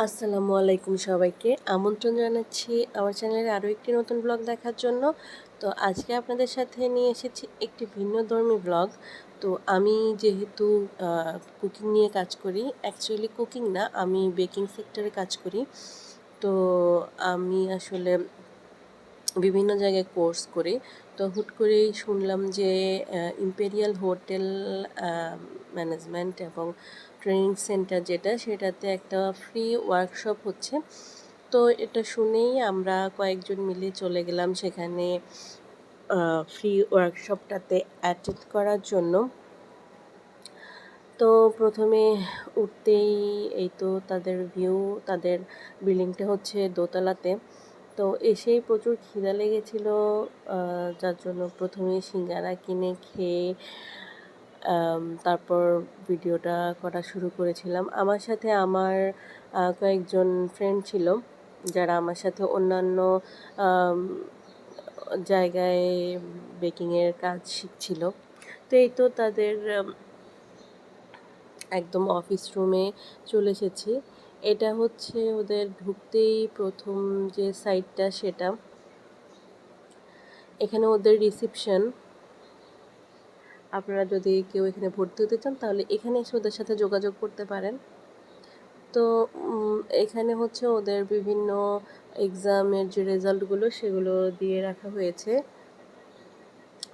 আসসালামু আলাইকুম সবাইকে আমন্ত্রণ জানাচ্ছি আমার চ্যানেলের আরও একটি নতুন ব্লগ দেখার জন্য। তো আজকে আপনাদের সাথে নিয়ে এসেছি একটি ভিন্নধর্মী ব্লগ। তো আমি যেহেতু কুকিং নিয়ে কাজ করি, অ্যাকচুয়ালি কুকিং না, আমি বেকিং সেক্টরে কাজ করি। তো আমি আসলে বিভিন্ন জায়গায় কোর্স করি। তো হুট করেই শুনলাম যে ইম্পেরিয়াল হোটেল ম্যানেজমেন্ট এবং ট্রেনিং সেন্টার যেটা, সেটাতে একটা ফ্রি ওয়ার্কশপ হচ্ছে। তো এটা শুনেই আমরা কয়েকজন মিলে চলে গেলাম সেখানে ফ্রি ওয়ার্কশপটাতে অ্যাটেন্ড করার জন্য। তো প্রথমে উঠতেই এই তো তাদের ভিউ, তাদের বিল্ডিংটা হচ্ছে দোতলাতে। তো এসেই প্রচুর খিদা লেগেছিল, যার জন্য প্রথমেই সিঙ্গারা কিনে খেয়ে তারপর ভিডিওটা করা শুরু করেছিলাম। আমার সাথে আমার কয়েকজন ফ্রেন্ড ছিল যারা আমার সাথে অন্যান্য জায়গায় বেকিংয়ের কাজ শিখছিল। তো এই তো তাদের একদম অফিস রুমে চলে এসেছি। এটা হচ্ছে ওদের ঢুকতেই প্রথম যে সাইটটা, সেটা এখানে ওদের রিসিপশন। আপনারা যদি কেউ এখানে ভর্তি হতে চান তাহলে এখানে এসে ওদের সাথে যোগাযোগ করতে পারেন। তো এখানে হচ্ছে ওদের বিভিন্ন এক্সামের যে রেজাল্টগুলো সেগুলো দিয়ে রাখা হয়েছে।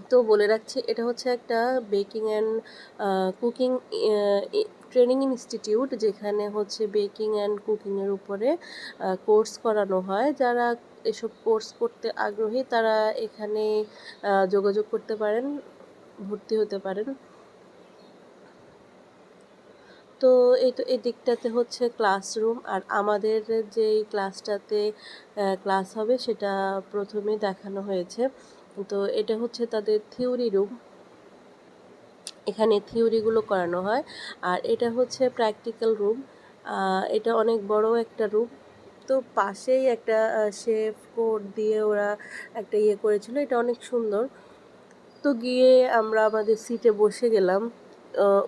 তো বলে রাখছি, এটা হচ্ছে একটা baking and cooking training institute, যেখানে হচ্ছে বেকিং অ্যান্ড কুকিংয়ের উপরে কোর্স করানো হয়। যারা এসব কোর্স করতে আগ্রহী তারা এখানে যোগাযোগ করতে পারেন, ভর্তি হতে পারেন। তো এই তো এই দিকটাতে হচ্ছে ক্লাসরুম, আর আমাদের যেই ক্লাসটাতে ক্লাস হবে সেটা প্রথমে দেখানো হয়েছে। তো এটা হচ্ছে তাদের থিওরি রুম, এখানে থিওরিগুলো করানো হয়। আর এটা হচ্ছে প্র্যাকটিক্যাল রুম, এটা অনেক বড় একটা রুম। তো পাশেই একটা শেফ কোড দিয়ে ওরা একটা ইয়ে করেছিল, এটা অনেক সুন্দর। তো গিয়ে আমরা আমাদের সিটে বসে গেলাম।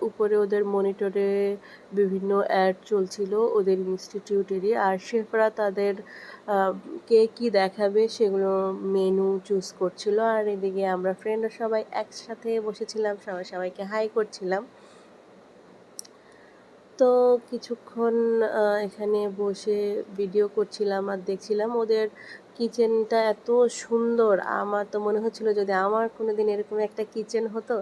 উপরে ওদের মনিটরে বিভিন্ন অ্যাড চলছিল ওদের ইনস্টিটিউটেরই, আর শেফরা তাদের কে কী দেখাবে সেগুলো মেনু চুজ করছিল। আর এদিকে আমরা ফ্রেন্ডরা সবাই একসাথে বসেছিলাম, সবাই সবাইকে হাই করছিলাম। তো কিছুক্ষণ এখানে বসে ভিডিও করছিলাম আর দেখছিলাম ওদের কিচেনটা এত সুন্দর। আমার তো মনে হচ্ছিল যদি আমার কোনো দিন এরকম একটা কিচেন হতো।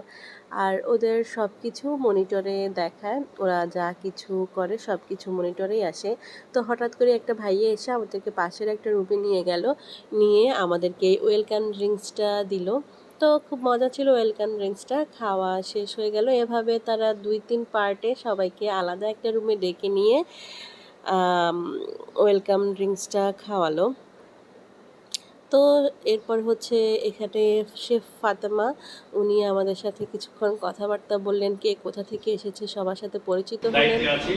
আর ওদের সব কিছু মনিটরে দেখায়, ওরা যা কিছু করে সব কিছু মনিটরেই আসে। তো হঠাৎ করে একটা ভাইয়া এসে আমাদেরকে পাশের একটা রুমে নিয়ে গেল, নিয়ে আমাদেরকে ওয়েলকাম ড্রিঙ্কসটা দিল। তো খুব মজা ছিল ওয়েলকাম ড্রিঙ্কসটা। খাওয়া শেষ হয়ে গেল। এভাবে তারা 2-3 পার্টে সবাইকে আলাদা একটা রুমে ডেকে নিয়ে ওয়েলকাম ড্রিঙ্কসটা খাওয়ালো। তো এরপর হচ্ছে এখানে শেফ ফাতেমা, উনি আমাদের সাথে কিছুক্ষণ কথাবার্তা বললেন, কে কোথা থেকে এসেছে সবার সাথে পরিচিত হলেন। আছি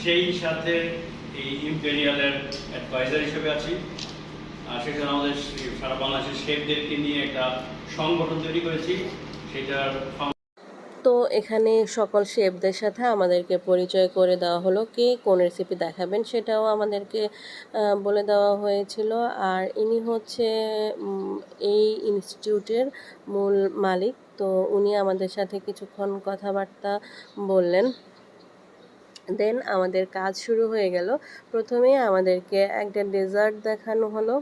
সেই সাথে এই ইম্পেরিয়ালের অ্যাডভাইজার হিসেবে আছি। আর সেখানে আমাদের সারা বাংলাদেশের শেফদেরকে নিয়ে একটা সংগঠন তৈরি করেছি। সেটার তো এখানে সকল শেফদের সাথে আমাদেরকে পরিচয় করে দেওয়া হলো, কে কোন রেসিপি দেখাবেন সেটাও আমাদেরকে বলে দেওয়া হয়েছিল। আর ইনি হচ্ছে এই ইনস্টিটিউটের মূল মালিক। তো উনি আমাদের সাথে কিছুক্ষণ কথাবার্তা বললেন। দেন আমাদের কাজ শুরু হয়ে গেল। প্রথমে আমাদেরকে একটা ডেজার্ট দেখানো হলো,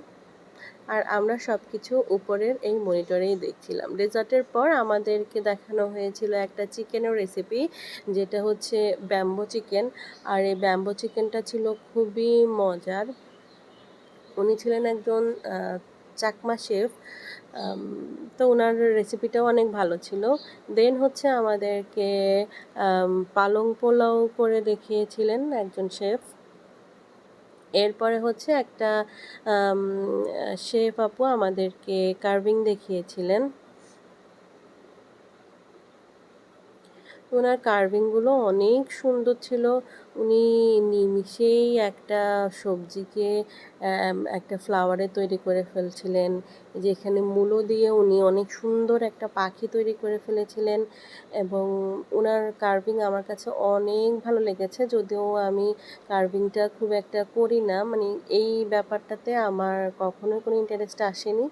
আর আমরা সব কিছু উপরের এই মনিটরেই দেখছিলাম। ডেজার্টের পর আমাদেরকে দেখানো হয়েছিল একটা চিকেনের রেসিপি, যেটা হচ্ছে ব্যাম্বো চিকেন। আর এই ব্যাম্বো চিকেনটা ছিল খুবই মজার। উনি ছিলেন একজন চাকমা শেফ। তো ওনার রেসিপিটাও অনেক ভালো ছিল। দেন হচ্ছে আমাদেরকে পালং পোলাও করে দেখিয়েছিলেন একজন শেফ। এরপরে হচ্ছে একটা শেফ আপু আমাদেরকে কার্ভিং দেখিয়েছিলেন। ওনার কার্ভিংগুলো অনেক সুন্দর ছিল। উনি নিমিষেই একটা সবজিকে একটা ফ্লাওয়ারে তৈরি করে ফেলছিলেন। যেখানে মূলো দিয়ে উনি অনেক সুন্দর একটা পাখি তৈরি করে ফেলেছিলেন এবং ওনার কার্ভিং আমার কাছে অনেক ভালো লেগেছে। যদিও আমি কার্ভিংটা খুব একটা করি না, মানে এই ব্যাপারটাতে আমার কখনোই কোনো ইন্টারেস্ট আসেনি।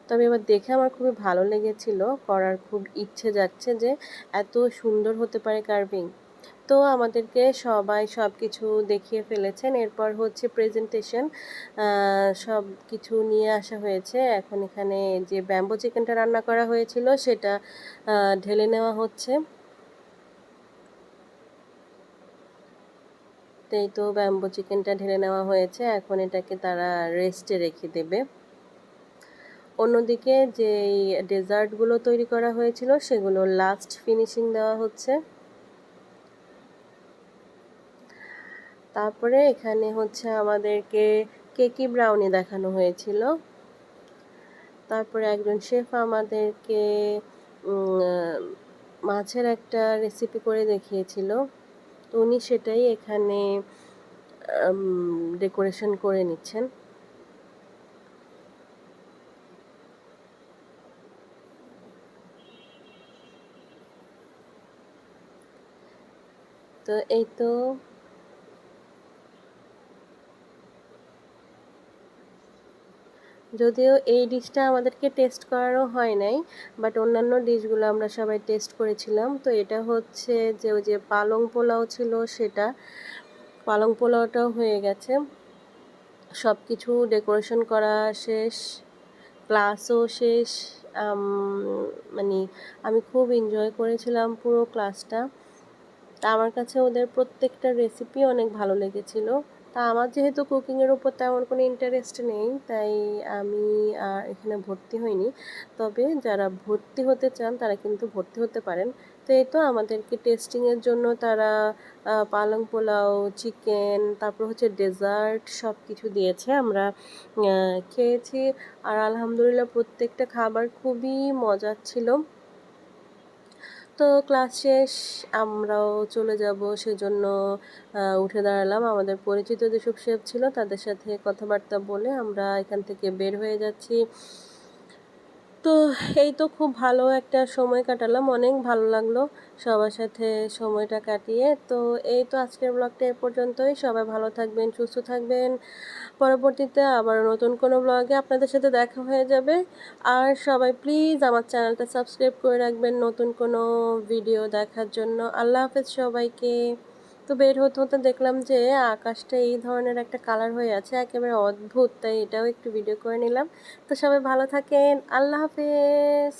তবে এবার দেখে আমার খুবই ভালো লেগেছিল, করার খুব ইচ্ছে যাচ্ছে যে এত সুন্দর হতে পারে কার্ভিং। তো আমাদেরকে সবাই সব কিছু দেখিয়ে ফেলেছেন। এরপর হচ্ছে প্রেজেন্টেশন, সব কিছু নিয়ে আসা হয়েছে। এখন এখানে যে ব্যাম্বো চিকেনটা রান্না করা হয়েছিল সেটা ঢেলে নেওয়া হচ্ছে। এই তো ব্যাম্বো চিকেনটা ঢেলে নেওয়া হয়েছে, এখন এটাকে তারা রেস্টে রেখে দেবে। অন্যদিকে যেই ডেজার্টগুলো তৈরি করা হয়েছিল সেগুলো লাস্ট ফিনিশিং দেওয়া হচ্ছে। তারপরে এখানে হচ্ছে আমাদেরকে কেকি ব্রাউনি দেখানো হয়েছিল। তারপরে একজন শেফ আমাদেরকে মাছের একটা রেসিপি করে দেখিয়েছিল, তো উনি সেটাই এখানে ডেকোরেশন করে নিচ্ছেন। তো এই তো যদিও এই ডিশটা আমাদেরকে টেস্ট করানো হয় নাই, বাট অন্যান্য ডিশগুলো আমরা সবাই টেস্ট করেছিলাম। তো এটা হচ্ছে যে ওই যে পালং পোলাও ছিল সেটা, পালং পোলাওটাও হয়ে গেছে, সব কিছু ডেকোরেশন করা শেষ, ক্লাসও শেষ। মানে আমি খুব এনজয় করেছিলাম পুরো ক্লাসটা। তা আমার কাছে ওদের প্রত্যেকটা রেসিপি অনেক ভালো লেগেছিল। তা আমার যেহেতু কুকিংয়ের উপর তেমন কোনো ইন্টারেস্ট নেই, তাই আমি এখানে ভর্তি হইনি। তবে যারা ভর্তি হতে চান তারা কিন্তু ভর্তি হতে পারেন। তো এই তো আমাদেরকে টেস্টিংয়ের জন্য তারা পালং পোলাও, চিকেন, তারপর হচ্ছে ডেজার্ট সব কিছু দিয়েছে। আমরা খেয়েছি আর আলহামদুলিল্লাহ প্রত্যেকটা খাবার খুবই মজার ছিল। তো ক্লাস শেষ, আমরাও চলে যাব সেজন্য উঠে দাঁড়ালাম। আমাদের পরিচিত যেসব শেফ ছিল তাদের সাথে কথাবার্তা বলে আমরা এখান থেকে বের হয়ে যাচ্ছি। তো এই তো খুব ভালো একটা সময় কাটালাম, অনেক ভালো লাগলো সবার সাথে সময়টা কাটিয়ে। তো এই তো আজকের ব্লগটা এ পর্যন্তই। সবাই ভালো থাকবেন, সুস্থ থাকবেন। পরবর্তীতে আবার নতুন কোনো ব্লগে আপনাদের সাথে দেখা হয়ে যাবে। আর সবাই প্লিজ আমার চ্যানেলটা সাবস্ক্রাইব করে রাখবেন নতুন কোনো ভিডিও দেখার জন্য। আল্লাহ হাফেজ সবাইকে। তো বের হতে হতে দেখলাম যে আকাশটা এই ধরনের একটা কালার হয়ে আছে, একেবারে অদ্ভুত, তাই এটাও একটু ভিডিও করে নিলাম। তো সবাই ভালো থাকেন, আল্লাহ হাফেজ।